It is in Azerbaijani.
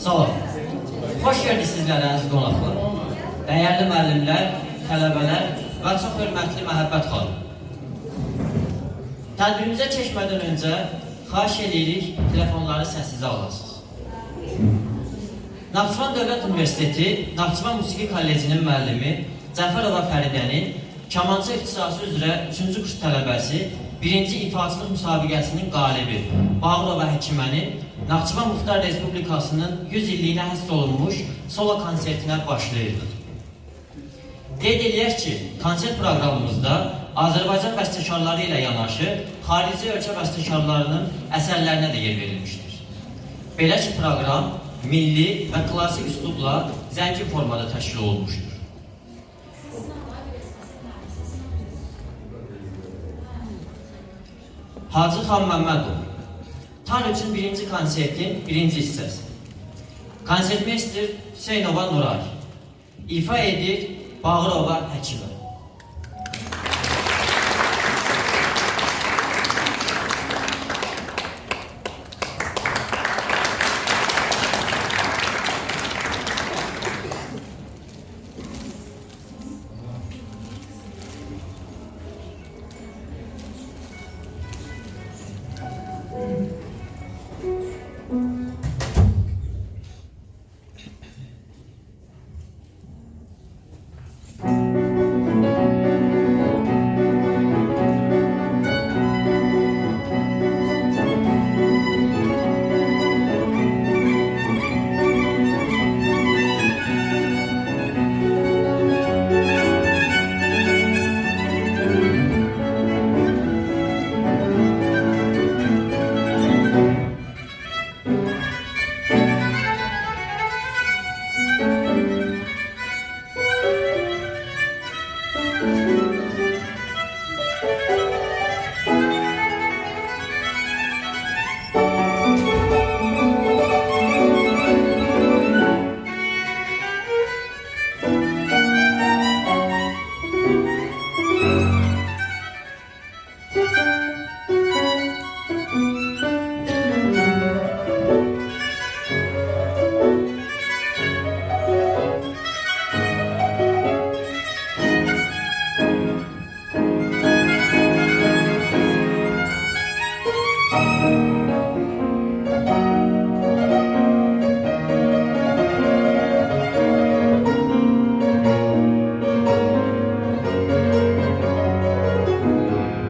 Sağ olun. Xoş gördük sizlərə əziz qonaqlar. Dəyərli müəllimlər, tələbələr və çox hörmətli Məhəbbət xanım. Tədbirimizə keçmədən öncə xahiş edirik telefonları səssizə alasınız. Naxçıvan Dövlət Universiteti Naxçıvan Musiqi Kollecinin müəllimi Cəfərova Fəridənin kamança ixtisası üzrə 3-cü kurs tələbəsi 1-ci ifaçılıq müsabiqəsinin qalibi Bağırova Həkimənin Naxçıvan Muxtar Respublikasının 100 illiyinə həsr olunmuş solo konsertinə başlayırıq. Qeyd edək ki, konsert proqramımızda Azərbaycan bəstəkarları ilə yanaşı xarici ölkə bəstəkarlarının əsərlərinə də yer verilmişdir. Belə ki, proqram milli və klasik üslubla zəngin formada təşkil olunmuşdur. Hacı Xan Məmmədov Tan üçün 1-ci konsertin 1-ci hissəsi. Konsertmeister Hüseynova Nuray İfa edir Bağırova Həkimə.